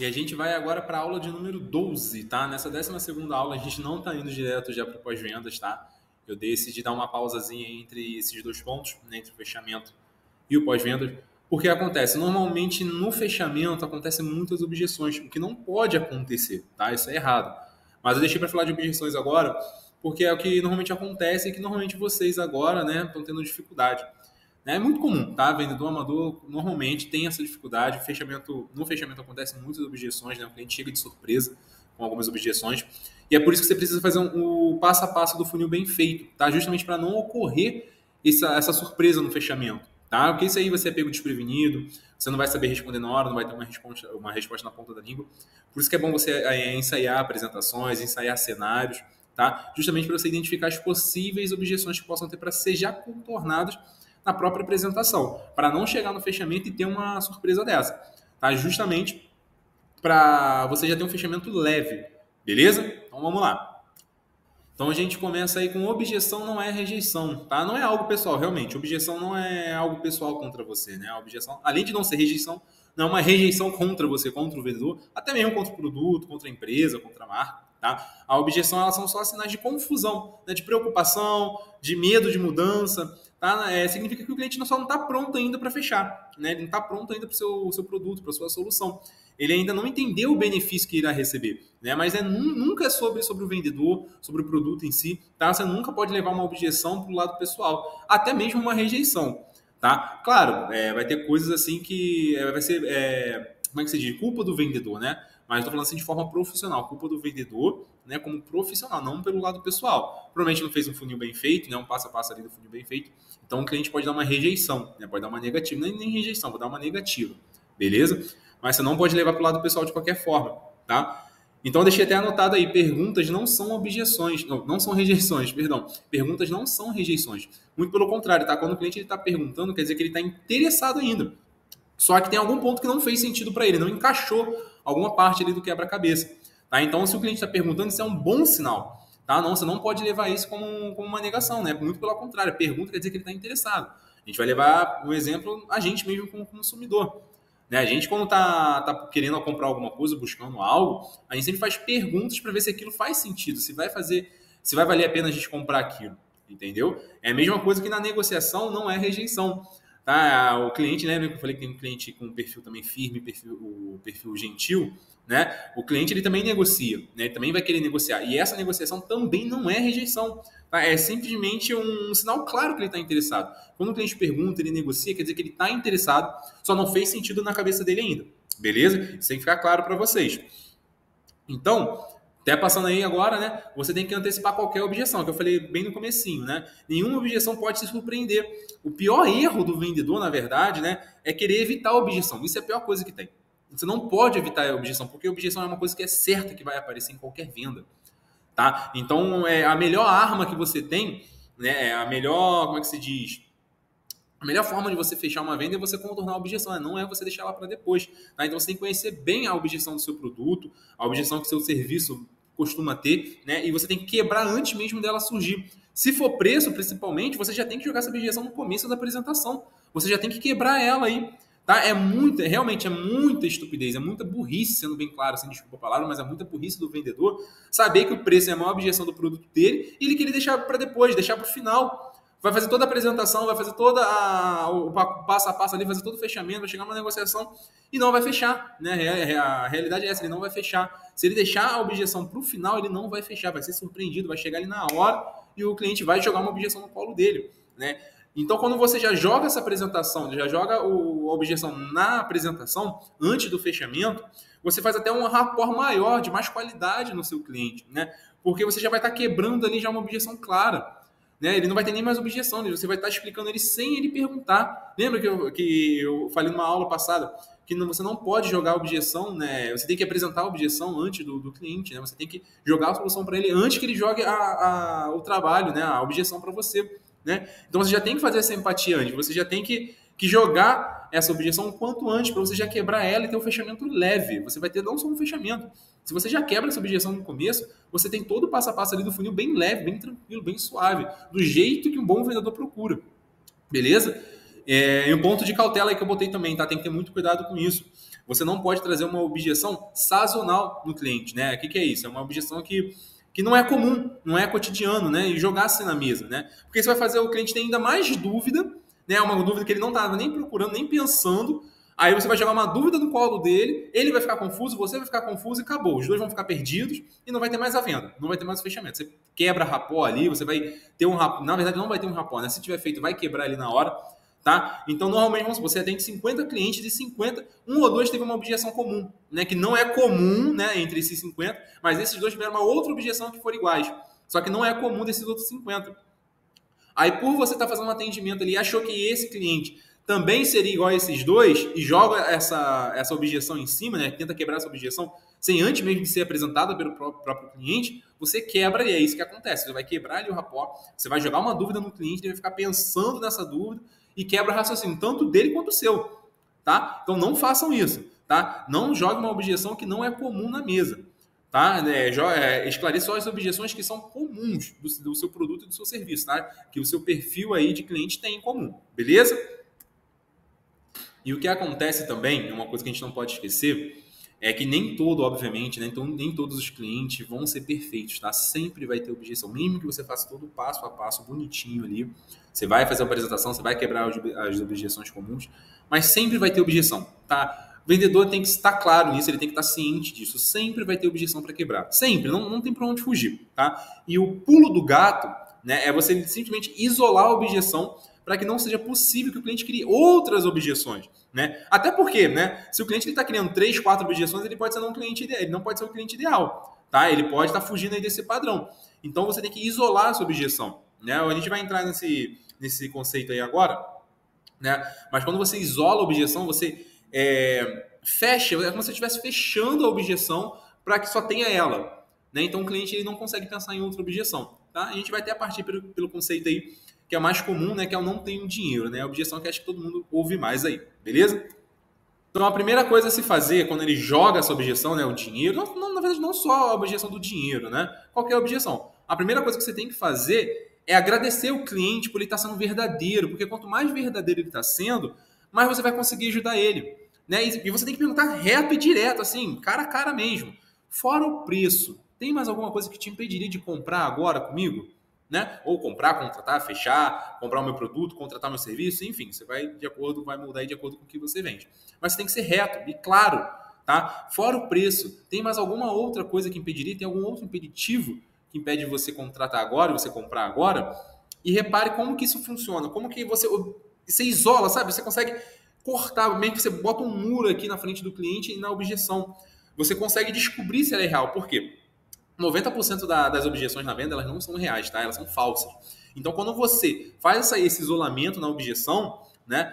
E a gente vai agora para a aula de número 12, tá? Nessa 12ª aula, a gente não está indo direto já para o pós-vendas, tá? Eu decidi dar uma pausazinha entre esses dois pontos, né, entre o fechamento e o pós-vendas, porque acontece, normalmente no fechamento acontecem muitas objeções, o que não pode acontecer, tá? Isso é errado. Mas eu deixei para falar de objeções agora, porque é o que normalmente acontece e que normalmente vocês agora, né, estão tendo dificuldade. É muito comum, tá? Vendedor amador normalmente tem essa dificuldade. No fechamento acontecem muitas objeções, né? O cliente chega de surpresa com algumas objeções. E é por isso que você precisa fazer o passo a passo do funil bem feito, tá? Justamente para não ocorrer essa surpresa no fechamento, tá? Porque isso aí você é pego desprevenido, você não vai saber responder na hora, não vai ter uma resposta na ponta da língua. Por isso que é bom você ensaiar apresentações, ensaiar cenários, tá? Justamente para você identificar as possíveis objeções que possam ter para ser já contornadas na própria apresentação, para não chegar no fechamento e ter uma surpresa dessa, tá? Justamente para você já ter um fechamento leve, beleza? Então vamos lá. Então a gente começa aí com objeção não é rejeição, tá? Não é algo pessoal, realmente. Objeção não é algo pessoal contra você, né? A objeção, além de não ser rejeição, não é uma rejeição contra você, contra o vendedor, até mesmo contra o produto, contra a empresa, contra a marca, tá? A objeção, elas são só sinais de confusão, né? De preocupação, de medo de mudança, tá? Significa que o cliente só não está pronto ainda para fechar, né? Ele não está pronto ainda para o seu produto, para a sua solução. Ele ainda não entendeu o benefício que irá receber, né? Mas nunca é sobre o vendedor, sobre o produto em si, tá? Você nunca pode levar uma objeção para o lado pessoal, até mesmo uma rejeição, tá? Claro, vai ter coisas assim que vai ser, como é que se diz? Culpa do vendedor, né? Mas estou falando assim de forma profissional, culpa do vendedor, né? Como profissional, não pelo lado pessoal. Provavelmente não fez um funil bem feito, né? Um passo a passo ali do funil bem feito. Então o cliente pode dar uma rejeição, né? Pode dar uma negativa, nem rejeição, pode dar uma negativa, beleza? Mas você não pode levar para o lado pessoal de qualquer forma, tá? Então eu deixei até anotado aí, perguntas não são objeções, não são rejeições, perdão. Perguntas não são rejeições. Muito pelo contrário, tá? Quando o cliente está perguntando, quer dizer que ele está interessado ainda. Só que tem algum ponto que não fez sentido para ele, não encaixou alguma parte ali do quebra-cabeça, tá? Então se o cliente está perguntando, isso é um bom sinal, tá? Não, você não pode levar isso como uma negação, né? Muito pelo contrário, pergunta quer dizer que ele está interessado. A gente vai levar um exemplo a gente mesmo como consumidor. Né? A gente, quando tá querendo comprar alguma coisa, buscando algo, a gente sempre faz perguntas para ver se aquilo faz sentido, se vai valer a pena a gente comprar aquilo, entendeu? É a mesma coisa que na negociação não é rejeição. Tá? O cliente, lembra que eu falei que tem um cliente com um perfil também firme, o perfil gentil, né? O cliente ele também negocia, né? Ele também vai querer negociar. E essa negociação também não é rejeição. Tá? É simplesmente um sinal claro que ele está interessado. Quando o cliente pergunta, ele negocia, quer dizer que ele está interessado, só não fez sentido na cabeça dele ainda. Beleza? Isso tem que ficar claro para vocês. Então, até passando aí agora, né? Você tem que antecipar qualquer objeção, que eu falei bem no comecinho, né? Nenhuma objeção pode se surpreender. O pior erro do vendedor, na verdade, né? É querer evitar a objeção. Isso é a pior coisa que tem. Você não pode evitar a objeção, porque a objeção é uma coisa que é certa que vai aparecer em qualquer venda, tá? Então, a melhor arma que você tem, né? A melhor, como é que se diz? A melhor forma de você fechar uma venda é você contornar a objeção, não é você deixar ela para depois. Tá? Então você tem que conhecer bem a objeção do seu produto, a objeção que o seu serviço costuma ter, né? E você tem que quebrar antes mesmo dela surgir. Se for preço, principalmente, você já tem que jogar essa objeção no começo da apresentação. Você já tem que quebrar ela aí. Tá? Realmente é muita estupidez, é muita burrice, sendo bem claro, sem desculpa a palavra, mas é muita burrice do vendedor saber que o preço é a maior objeção do produto dele e ele querer deixar para depois, deixar para o final. Vai fazer toda a apresentação, vai fazer todo o passo a passo ali, fazer todo o fechamento, vai chegar uma negociação e não vai fechar, né? A realidade é essa, ele não vai fechar. Se ele deixar a objeção para o final, ele não vai fechar, vai ser surpreendido, vai chegar ali na hora e o cliente vai jogar uma objeção no colo dele, né? Então, quando você já joga essa apresentação, já joga a objeção na apresentação, antes do fechamento, você faz até um rapport maior, de mais qualidade no seu cliente, né? Porque você já vai estar quebrando ali já uma objeção clara. Né? Ele não vai ter nem mais objeção, você vai estar explicando ele sem ele perguntar. Lembra que eu falei numa aula passada que você não pode jogar a objeção, né? Você tem que apresentar a objeção antes do cliente, né? Você tem que jogar a solução para ele antes que ele jogue o trabalho, né? A objeção para você. Né? Então você já tem que fazer essa empatia antes, você já tem que jogar essa objeção o quanto antes para você já quebrar ela e ter um fechamento leve. Você vai ter não só um fechamento. Se você já quebra essa objeção no começo, você tem todo o passo a passo ali do funil bem leve, bem tranquilo, bem suave, do jeito que um bom vendedor procura. Beleza? E um ponto de cautela aí que eu botei também, tá? Tem que ter muito cuidado com isso. Você não pode trazer uma objeção sazonal no cliente, né? O que é isso? É uma objeção que não é comum, não é cotidiano, né? E jogar assim na mesa, né? Porque isso vai fazer o cliente ter ainda mais dúvida, né? Uma dúvida que ele não estava nem procurando, nem pensando. Aí você vai jogar uma dúvida no colo dele, ele vai ficar confuso, você vai ficar confuso e acabou. Os dois vão ficar perdidos e não vai ter mais a venda, não vai ter mais o fechamento. Você quebra rapó ali, você vai ter um rapó. Na verdade, não vai ter um rapó, né? Se tiver feito, vai quebrar ali na hora. Tá? Então, normalmente, vamos supor, você atende 50 clientes, de 50, um ou dois teve uma objeção comum, né? Que não é comum, né, entre esses 50, mas esses dois tiveram uma outra objeção que foram iguais. Só que não é comum desses outros 50. Aí, por você estar fazendo um atendimento ali, achou que esse cliente também seria igual a esses dois e joga essa objeção em cima, né? Tenta quebrar essa objeção sem antes mesmo de ser apresentada pelo próprio cliente, você quebra e é isso que acontece. Você vai quebrar ali o rapó, você vai jogar uma dúvida no cliente, ele vai ficar pensando nessa dúvida e quebra o raciocínio, tanto dele quanto o seu, tá? Então não façam isso, tá? Não jogue uma objeção que não é comum na mesa, tá? Esclareça só as objeções que são comuns do seu produto e do seu serviço, tá? Que o seu perfil aí de cliente tem em comum, beleza? E o que acontece também, uma coisa que a gente não pode esquecer, é que nem todo, obviamente, né? Então, nem todos os clientes vão ser perfeitos, tá? Sempre vai ter objeção, mesmo que você faça todo passo a passo bonitinho ali. Você vai fazer a apresentação, você vai quebrar as objeções comuns, mas sempre vai ter objeção, tá? O vendedor tem que estar claro nisso, ele tem que estar ciente disso. Sempre vai ter objeção para quebrar. Sempre, não tem para onde fugir, tá? E o pulo do gato, né, é você simplesmente isolar a objeção para que não seja possível que o cliente crie outras objeções, né? Até porque, né, se o cliente está criando 3, 4 objeções, ele pode ser um cliente ideal, ele não pode ser o cliente ideal, tá? Ele pode estar fugindo aí desse padrão. Então você tem que isolar essa objeção, né? A gente vai entrar nesse conceito aí agora, né? Mas quando você isola a objeção, você fecha, é como se você estivesse fechando a objeção para que só tenha ela, né? Então o cliente ele não consegue pensar em outra objeção, tá? A gente vai até partir pelo conceito aí que é mais comum, né, que é o não tenho dinheiro, né? A objeção que acho que todo mundo ouve mais aí, beleza? Então a primeira coisa a se fazer quando ele joga essa objeção, né, o dinheiro, na verdade não só a objeção do dinheiro, né? Qualquer objeção. A primeira coisa que você tem que fazer é agradecer o cliente por ele estar sendo verdadeiro, porque quanto mais verdadeiro ele está sendo, mais você vai conseguir ajudar ele, né? E você tem que perguntar reto e direto, assim, cara a cara mesmo. Fora o preço, tem mais alguma coisa que te impediria de comprar agora comigo? Né? Ou comprar, contratar, fechar, comprar o meu produto, contratar meu serviço, enfim, você vai mudar aí de acordo com o que você vende. Mas você tem que ser reto e claro, tá? Fora o preço, tem mais alguma outra coisa que impediria? Tem algum outro impeditivo que impede você contratar agora, você comprar agora? E repare como que isso funciona, como que você isola, sabe? Você consegue cortar, meio que você bota um muro aqui na frente do cliente e na objeção. Você consegue descobrir se ela é real. Por quê? 90% das objeções na venda elas não são reais, tá? Elas são falsas. Então, quando você faz esse isolamento na objeção, né,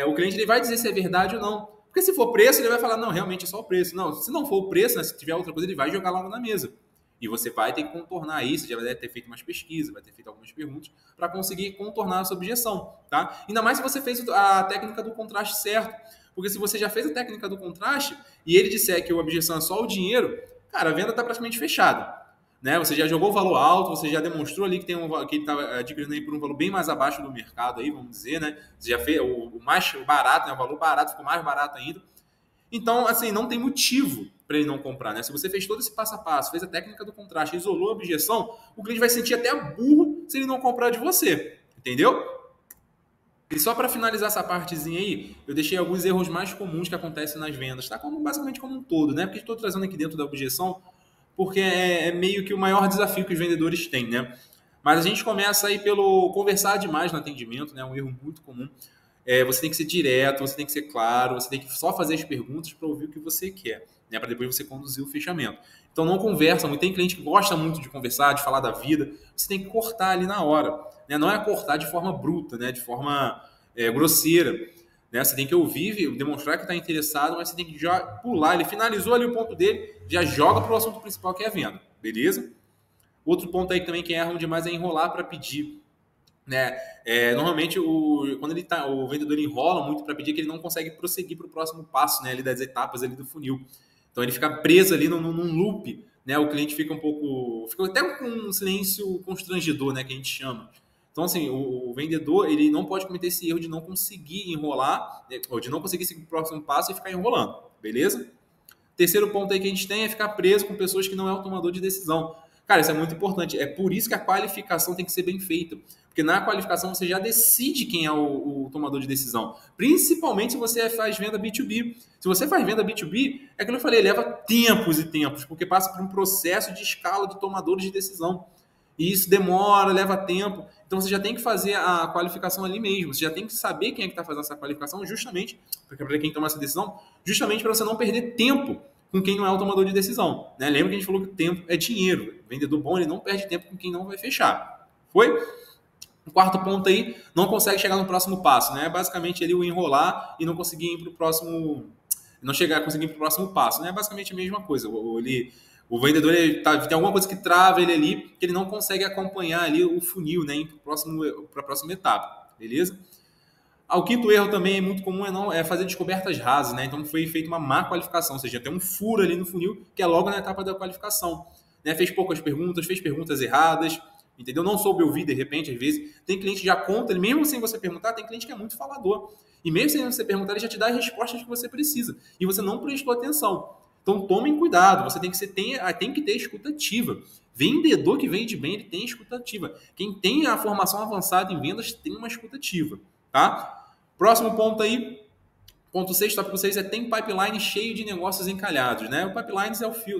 o cliente ele vai dizer se é verdade ou não. Porque se for preço, ele vai falar, não, realmente é só o preço. Não, se não for o preço, né, se tiver outra coisa, ele vai jogar logo na mesa. E você vai ter que contornar isso, já vai ter feito umas pesquisas, vai ter feito algumas perguntas para conseguir contornar essa objeção, tá? Ainda mais se você fez a técnica do contraste certo. Porque se você já fez a técnica do contraste e ele disser que a objeção é só o dinheiro, cara, a venda está praticamente fechada, né? Você já jogou o valor alto, você já demonstrou ali que que ele está adquirindo aí por um valor bem mais abaixo do mercado aí, vamos dizer, né? Você já fez o mais barato, né? O valor barato ficou mais barato ainda. Então, assim, não tem motivo para ele não comprar, né? Se você fez todo esse passo a passo, fez a técnica do contraste, isolou a objeção, o cliente vai sentir até burro se ele não comprar de você, entendeu? E só para finalizar essa partezinha aí, eu deixei alguns erros mais comuns que acontecem nas vendas, tá? Basicamente como um todo, né? Porque estou trazendo aqui dentro da objeção, porque é meio que o maior desafio que os vendedores têm, né? Mas a gente começa aí pelo conversar demais no atendimento, né? Um erro muito comum. Você tem que ser direto, você tem que ser claro, você tem que só fazer as perguntas para ouvir o que você quer, né? Para depois você conduzir o fechamento. Então não conversa muito. Tem cliente que gosta muito de conversar, de falar da vida. Você tem que cortar ali na hora, né? Não é cortar de forma bruta, né? De forma grosseira, né? Você tem que ouvir, demonstrar que está interessado, mas você tem que já pular. Ele finalizou ali o ponto dele, já joga para o assunto principal que é a venda, beleza? Outro ponto aí também que erram demais é enrolar para pedir, né? Normalmente quando o vendedor enrola muito para pedir, que ele não consegue prosseguir para o próximo passo, né? Ali das etapas ali do funil. Então ele fica preso ali num loop, né? O cliente fica até com um silêncio constrangedor, né? Que a gente chama. Então, assim, o vendedor, ele não pode cometer esse erro de não conseguir enrolar, ou de não conseguir seguir o próximo passo e ficar enrolando, beleza? Terceiro ponto aí que a gente tem é ficar preso com pessoas que não é o tomador de decisão. Cara, isso é muito importante. É por isso que a qualificação tem que ser bem feita. Porque na qualificação você já decide quem é o tomador de decisão. Principalmente se você faz venda B2B. Se você faz venda B2B, é aquilo que eu falei, leva tempos e tempos, porque passa por um processo de escala de tomadores de decisão. E isso demora, leva tempo. Então você já tem que fazer a qualificação ali mesmo. Você já tem que saber quem é que está fazendo essa qualificação, justamente para quem toma essa decisão, justamente para você não perder tempo com quem não é o tomador de decisão. Né? Lembra que a gente falou que o tempo é dinheiro. O vendedor bom, ele não perde tempo com quem não vai fechar. Foi? O quarto ponto aí, não consegue chegar no próximo passo. Né? Basicamente ele o enrolar e não conseguir ir para o próximo... Não chegar a conseguir ir para o próximo passo. Né? É basicamente a mesma coisa. O vendedor tem alguma coisa que trava ele ali, que ele não consegue acompanhar ali o funil, né, para a próxima etapa, beleza? O quinto erro também é muito comum é fazer descobertas rasas, né? Então foi feita uma má qualificação, ou seja, tem um furo ali no funil que é logo na etapa da qualificação. Né? Fez poucas perguntas, fez perguntas erradas, entendeu? Não soube ouvir de repente, às vezes. Tem cliente que já conta, mesmo sem você perguntar, tem cliente que é muito falador. E mesmo sem você perguntar, ele já te dá as respostas que você precisa. E você não prestou atenção. Então tomem cuidado, você tem que ter escutativa. Vendedor que vende bem, ele tem escutativa. Quem tem a formação avançada em vendas tem uma escutativa, tá? Próximo ponto aí, ponto 6, tópico 6 tem pipeline cheio de negócios encalhados, né? O pipeline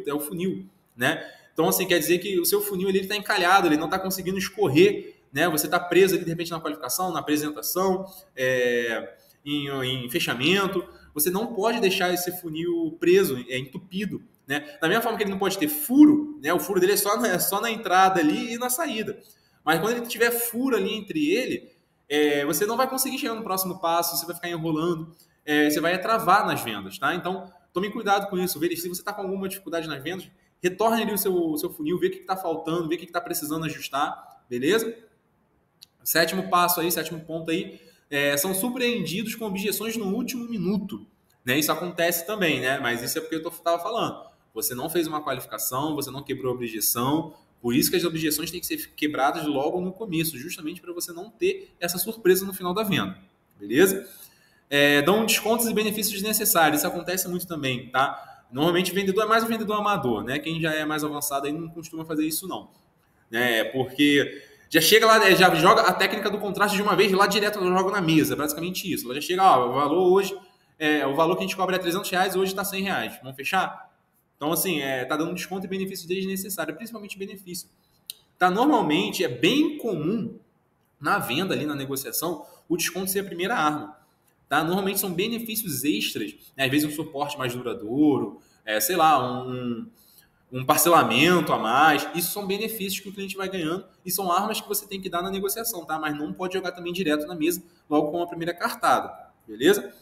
é o funil, né? Então, assim, quer dizer que o seu funil ele está encalhado, ele não está conseguindo escorrer, né? Você está preso ali, de repente, na qualificação, na apresentação, em fechamento. Você não pode deixar esse funil preso, entupido. Né? Da mesma forma que ele não pode ter furo, né? O furo dele é só na entrada ali e na saída. Mas quando ele tiver furo ali entre ele, você não vai conseguir chegar no próximo passo, você vai ficar enrolando, você vai travar nas vendas. Tá? Então, tome cuidado com isso. Se você está com alguma dificuldade nas vendas, retorne ali o seu funil, vê o que está faltando, vê o que está precisando ajustar, beleza? Sétimo ponto aí, são surpreendidos com objeções no último minuto. Né? Isso acontece também, né? Mas isso é porque eu estava falando. Você não fez uma qualificação, você não quebrou a objeção, por isso que as objeções têm que ser quebradas logo no começo, justamente para você não ter essa surpresa no final da venda. Beleza? Dão descontos e benefícios desnecessários, isso acontece muito também, tá? Normalmente o vendedor é mais um vendedor amador, né? Quem já é mais avançado aí não costuma fazer isso, não. Né? Porque já chega lá, já joga a técnica do contraste de uma vez lá direto, joga na mesa, basicamente isso. Ela já chega, o valor hoje, o valor que a gente cobra é R$300, hoje está R$100. Vamos fechar? Então, assim, tá dando desconto e benefício desnecessário, principalmente benefício. Tá, normalmente, é bem comum na venda ali, na negociação, o desconto ser a primeira arma. Tá? Normalmente são benefícios extras, né? Às vezes um suporte mais duradouro, sei lá, um parcelamento a mais. Isso são benefícios que o cliente vai ganhando e são armas que você tem que dar na negociação, tá? Mas não pode jogar também direto na mesa, logo com a primeira cartada, beleza?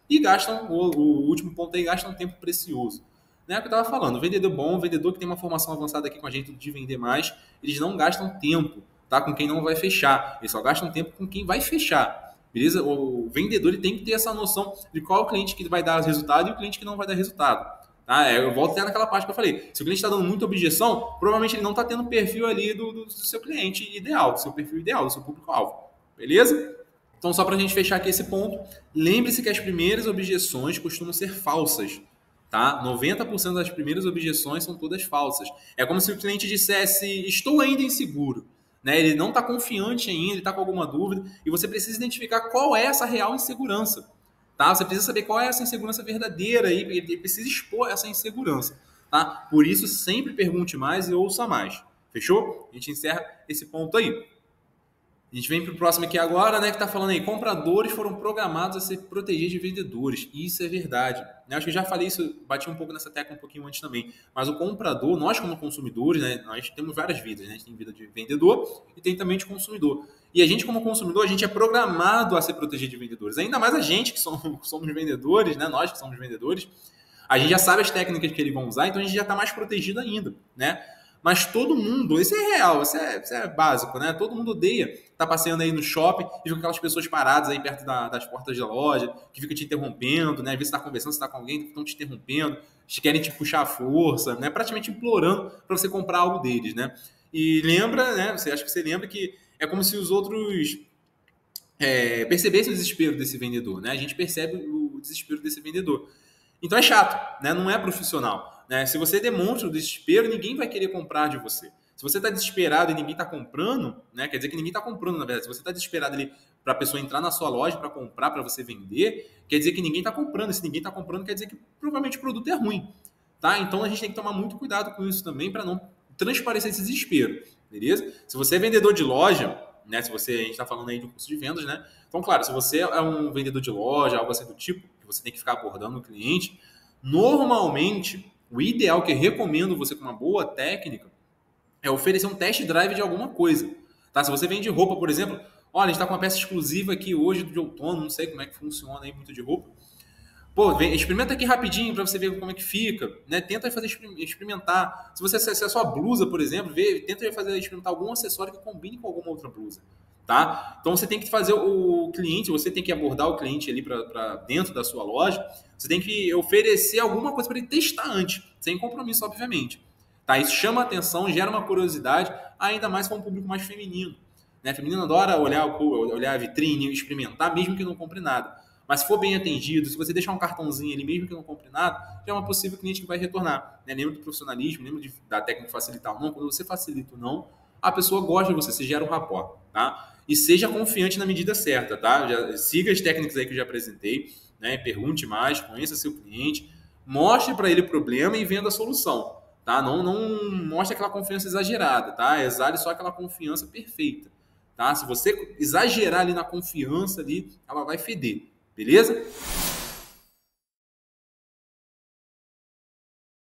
E gastam, o último ponto aí, gastam tempo precioso. Né? O que eu estava falando, o vendedor bom, o vendedor que tem uma formação avançada aqui com a gente de vender mais, eles não gastam tempo, tá? Com quem não vai fechar, eles só gastam tempo com quem vai fechar. Beleza? O vendedor ele tem que ter essa noção de qual é o cliente que vai dar resultado e o cliente que não vai dar resultado. Tá? Eu volto até naquela parte que eu falei. Se o cliente está dando muita objeção, provavelmente ele não está tendo o perfil ali do seu cliente ideal, do seu perfil ideal, do seu público-alvo. Beleza? Então, só para a gente fechar aqui esse ponto, lembre-se que as primeiras objeções costumam ser falsas. Tá? 90% das primeiras objeções são todas falsas. É como se o cliente dissesse, estou ainda inseguro. Né? Ele não está confiante ainda, ele está com alguma dúvida, e você precisa identificar qual é essa real insegurança. Tá? Você precisa saber qual é essa insegurança verdadeira e ele precisa expor essa insegurança. Tá? Por isso, sempre pergunte mais e ouça mais. Fechou? A gente encerra esse ponto aí. A gente vem para o próximo aqui agora, né, que está falando aí, compradores foram programados a se proteger de vendedores. Isso é verdade. Eu acho que eu já falei isso, bati um pouco nessa tecla um pouquinho antes também. Mas o comprador, nós como consumidores, né, nós temos várias vidas. Né? A gente tem vida de vendedor e tem também de consumidor. E a gente como consumidor, a gente é programado a se proteger de vendedores. Ainda mais a gente que somos vendedores, né, nós que somos vendedores, a gente já sabe as técnicas que eles vão usar, então a gente já está mais protegido ainda, né? Mas todo mundo, isso é real, isso é básico, né? Todo mundo odeia estar passeando aí no shopping e ver aquelas pessoas paradas aí perto das portas da loja, que ficam te interrompendo, né? Às vezes você está conversando, você está com alguém, estão te interrompendo, querem te puxar a força, né? Praticamente implorando para você comprar algo deles, né? E lembra, né? Acho que você lembra que é como se os outros percebessem o desespero desse vendedor, né? A gente percebe o desespero desse vendedor. Então é chato, né? Não é profissional, né? Se você demonstra o desespero, ninguém vai querer comprar de você. Se você está desesperado e ninguém está comprando, né? Quer dizer que ninguém está comprando, na verdade. Se você está desesperado ali para a pessoa entrar na sua loja para comprar, para você vender, quer dizer que ninguém está comprando. E se ninguém está comprando, quer dizer que provavelmente o produto é ruim, tá? Então a gente tem que tomar muito cuidado com isso também para não transparecer esse desespero, beleza? Se você é vendedor de loja, né? Se você, a gente está falando aí de um curso de vendas, né? Então, claro, se você é um vendedor de loja, algo assim do tipo, que você tem que ficar abordando o cliente, normalmente, o ideal que eu recomendo você com uma boa técnica é oferecer um test drive de alguma coisa. Tá? Se você vende roupa, por exemplo, olha, a gente está com uma peça exclusiva aqui hoje de outono, não sei como é que funciona aí muito de roupa. Pô, experimenta aqui rapidinho para você ver como é que fica, né? Tenta fazer experimentar. Se é só blusa, por exemplo, tenta fazer experimentar algum acessório que combine com alguma outra blusa, tá? Então você tem que fazer o cliente, você tem que abordar o cliente ali para dentro da sua loja. Você tem que oferecer alguma coisa para ele testar antes, sem compromisso, obviamente. Tá? Isso chama atenção, gera uma curiosidade, ainda mais com um público mais feminino. Né? Feminino adora olhar a vitrine, experimentar, mesmo que não compre nada. Mas se for bem atendido, se você deixar um cartãozinho ali, mesmo que não compre nada, já é uma possível cliente que vai retornar. Né? Lembra do profissionalismo, lembra da técnica facilitar ou não. Quando você facilita ou não, a pessoa gosta de você gera um rapport. Tá? E seja confiante na medida certa. Tá? Siga as técnicas aí que eu já apresentei, né? Pergunte mais, conheça seu cliente, mostre para ele o problema e venda a solução. Tá? Não mostre aquela confiança exagerada. Tá? Exale só aquela confiança perfeita. Tá? Se você exagerar ali na confiança, ali, ela vai feder. Beleza?